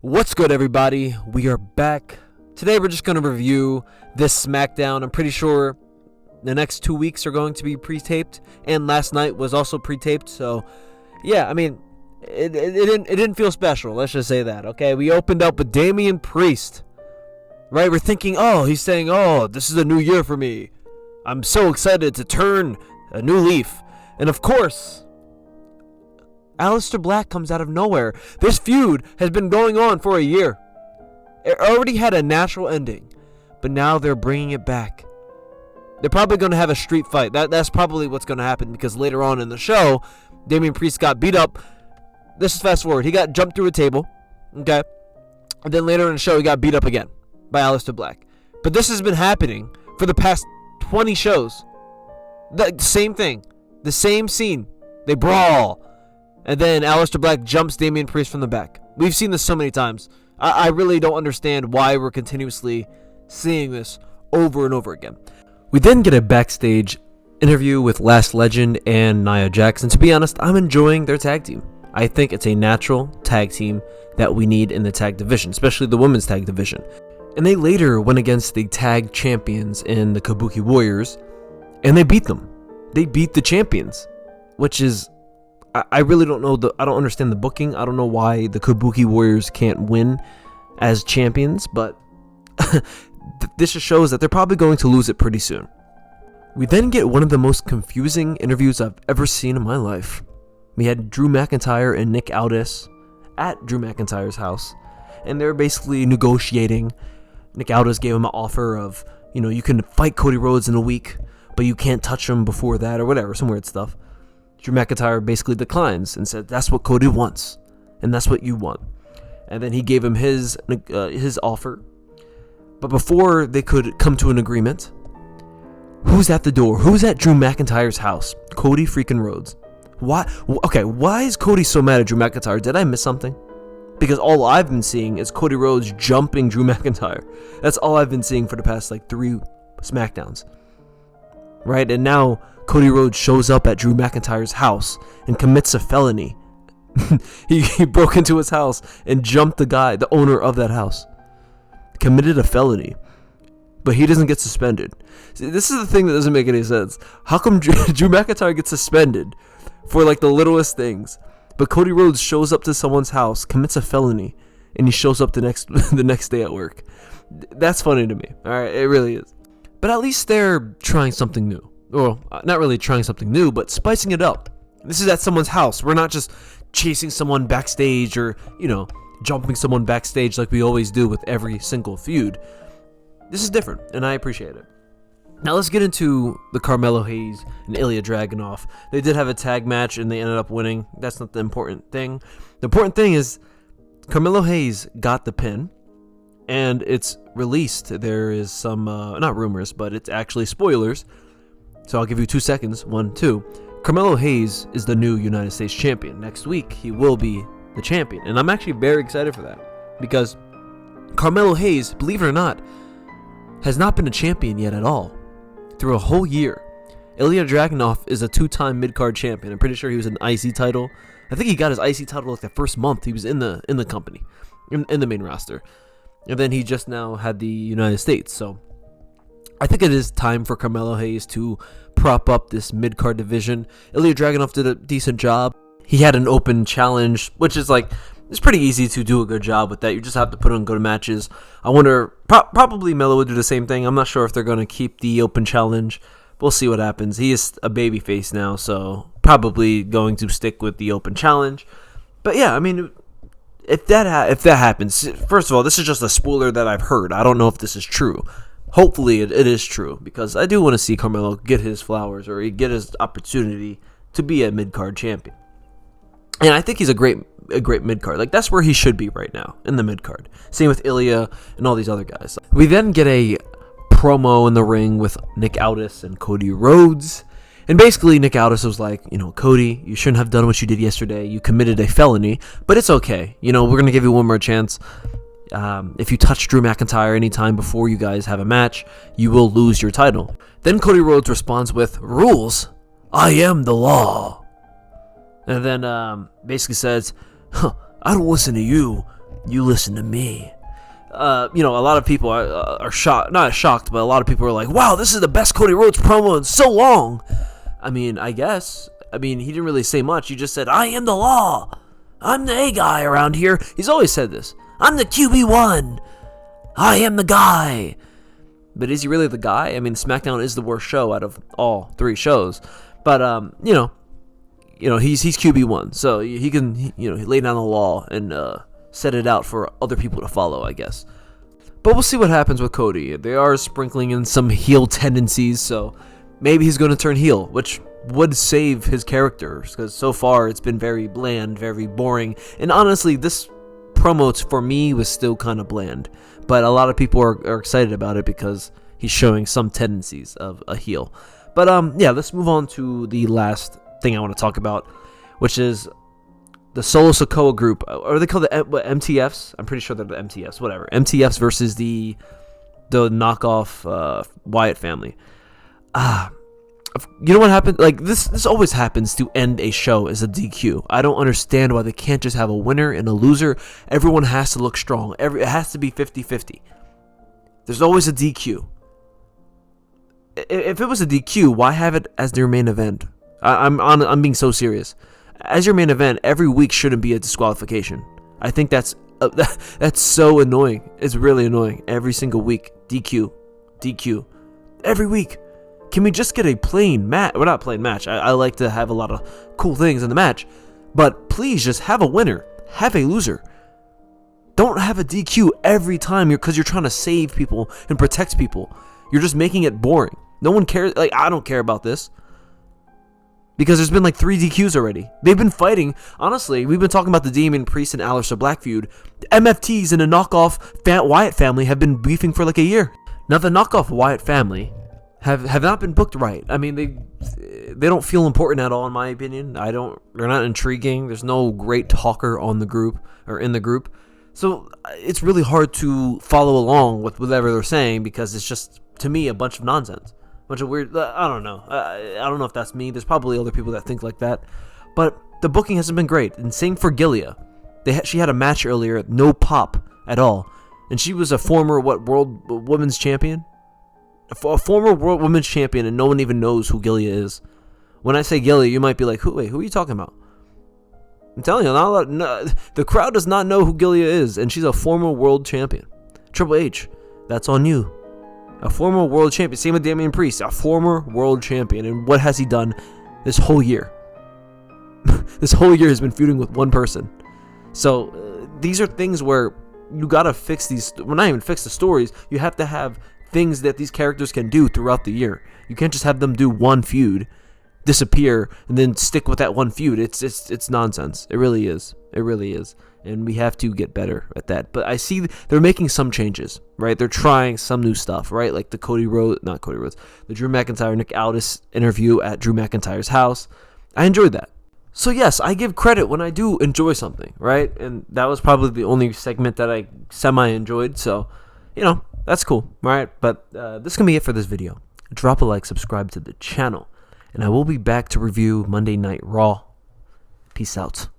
What's good, everybody? We are back. Today we're just going to review this SmackDown. I'm pretty sure the next 2 weeks are going to be pre-taped, and last night was also pre-taped, so yeah, I mean, it didn't feel special, let's just say that, okay? We opened up with Damian Priest, right? We're thinking, he's saying, this is a new year for me. I'm so excited to turn a new leaf. And of course, Aleister Black comes out of nowhere. This feud has been going on for a year. It already had a natural ending, but now they're bringing it back. They're probably going to have a street fight. That's probably what's going to happen, because later on in the show, Damian Priest got beat up. This is fast forward. He got jumped through a table, okay? And then later in the show, he got beat up again by Aleister Black. But this has been happening for the past 20 shows. The same thing. The same scene. They brawl. And then Aleister Black jumps Damian Priest from the back. We've seen this so many times. I really don't understand why we're continuously seeing this over and over again. We then get a backstage interview with Last Legend and Nia Jax. And to be honest, I'm enjoying their tag team. I think it's a natural tag team that we need in the tag division, especially the women's tag division. And they later went against the tag champions in the Kabuki Warriors, and they beat them. They beat the champions, which is... I really don't know, I don't understand the booking. I don't know why the Kabuki Warriors can't win as champions, but this just shows that they're probably going to lose it pretty soon. We then get one of the most confusing interviews I've ever seen in my life. We had Drew McIntyre and Nick Aldis at Drew McIntyre's house, and they were basically negotiating. Nick Aldis gave him an offer of, you can fight Cody Rhodes in a week, but you can't touch him before that, or whatever, some weird stuff. Drew McIntyre basically declines and said, that's what Cody wants, and that's what you want. And then he gave him his offer. But before they could come to an agreement, who's at the door? Who's at Drew McIntyre's house? Cody freaking Rhodes. Why? Okay, why is Cody so mad at Drew McIntyre? Did I miss something? Because all I've been seeing is Cody Rhodes jumping Drew McIntyre. That's all I've been seeing for the past 3 SmackDowns. Right? And now Cody Rhodes shows up at Drew McIntyre's house and commits a felony. he broke into his house and jumped the owner of that house. Committed a felony. But he doesn't get suspended. See, this is the thing that doesn't make any sense. How come Drew McIntyre gets suspended for the littlest things, but Cody Rhodes shows up to someone's house, commits a felony, and he shows up the next day at work? That's funny to me. Alright, it really is. But at least they're trying something new. Well, not really trying something new, but spicing it up. This is at someone's house. We're not just chasing someone backstage or, jumping someone backstage like we always do with every single feud. This is different, and I appreciate it. Now let's get into the Carmelo Hayes and Ilya Dragunov. They did have a tag match, and they ended up winning. That's not the important thing. The important thing is Carmelo Hayes got the pin, and it's released. There is some, not rumors, but it's actually spoilers. So I'll give you 2 seconds. 1, 2. Carmelo Hayes is the new United States champion. Next week, he will be the champion. And I'm actually very excited for that. Because Carmelo Hayes, believe it or not, has not been a champion yet at all. Through a whole year. Ilya Dragunov is a 2-time Midcard champion. I'm pretty sure he was an IC title. I think he got his IC title the first month he was in the company. In the main roster. And then he just now had the United States. So I think it is time for Carmelo Hayes to prop up this mid-card division. Ilya Dragunov did a decent job. He had an open challenge, which is it's pretty easy to do a good job with that. You just have to put on good matches. I wonder, probably Melo would do the same thing. I'm not sure if they're going to keep the open challenge. We'll see what happens. He is a babyface now, so probably going to stick with the open challenge. But yeah, I mean, if that happens, first of all, this is just a spoiler that I've heard. I don't know if this is true. Hopefully it is true, because I do want to see Carmelo get his flowers, or get his opportunity to be a mid-card champion. And I think he's a great mid-card. That's where he should be right now, in the mid-card. Same with Ilya and all these other guys. We then get a promo in the ring with Nick Aldis and Cody Rhodes. And basically Nick Aldis was like, Cody, you shouldn't have done what you did yesterday. You committed a felony, but it's okay. We're going to give you one more chance. If you touch Drew McIntyre anytime before you guys have a match, you will lose your title. Then Cody Rhodes responds with, rules? I am the law. And then basically says, I don't listen to you. You listen to me. A lot of people are shocked, not shocked, but a lot of people are like, wow, this is the best Cody Rhodes promo in so long. I mean, I guess. I mean, he didn't really say much. He just said, I am the law. I'm the A guy around here. He's always said this. I'm the QB1. I am the guy. But is he really the guy? I mean, SmackDown is the worst show out of all 3 shows. But, he's QB1. So he can, he lay down the law and set it out for other people to follow, I guess. But we'll see what happens with Cody. They are sprinkling in some heel tendencies, so maybe he's going to turn heel, which would save his character, because so far it's been very bland, very boring. And honestly, this promo for me was still kind of bland. But a lot of people are excited about it because he's showing some tendencies of a heel. But let's move on to the last thing I want to talk about, which is the Solo Sikoa group. Are they called the MTFs? I'm pretty sure they're the MTFs. Whatever. MTFs versus the knockoff Wyatt family. You know what happened? Like, this always happens to end a show as a DQ. I don't understand why they can't just have a winner and a loser. Everyone has to look strong. It has to be 50-50. There's always a DQ. If it was a DQ, why have it as their main event? I'm being so serious. As your main event, every week shouldn't be a disqualification. I think that's so annoying. It's really annoying. Every single week, DQ. Every week. Can we just get a plain match? Well, not plain match. I like to have a lot of cool things in the match. But please just have a winner. Have a loser. Don't have a DQ every time because you're trying to save people and protect people. You're just making it boring. No one cares. Like, I don't care about this. Because there's been like 3 DQs already. They've been fighting. Honestly, we've been talking about the Damian Priest and Aleister Black feud. The MFTs and the knockoff Wyatt family have been beefing for like a year. Now, the knockoff Wyatt family have not been booked right. I mean, they don't feel important at all, in my opinion. They're not intriguing. There's no great talker on the group or in the group. So it's really hard to follow along with whatever they're saying because it's just, to me, a bunch of nonsense. Bunch of weird, I don't know. I don't know if that's me. There's probably other people that think like that. But the booking hasn't been great. And same for Gilia. She had a match earlier, no pop at all. And she was a former, world women's champion? A former world women's champion, and no one even knows who Gilia is. When I say Gilia, you might be like, who are you talking about? I'm telling you, the crowd does not know who Gilia is, and she's a former world champion. Triple H, that's on you. A former world champion. Same with Damian Priest, a former world champion. And what has he done this whole year? This whole year has been feuding with one person. So these are things where you gotta fix these. Well, not even fix the stories. You have to have things that these characters can do throughout the year. You can't just have them do one feud, disappear, and then stick with that one feud. It's nonsense. It really is. It really is. And we have to get better at that. But I see they're making some changes, right? They're trying some new stuff, right? Like the the Drew McIntyre, Nick Aldis interview at Drew McIntyre's house. I enjoyed that. So yes, I give credit when I do enjoy something, right? And that was probably the only segment that I semi-enjoyed. So, that's cool, right? But this can be it for this video. Drop a like, subscribe to the channel, and I will be back to review Monday Night Raw. Peace out.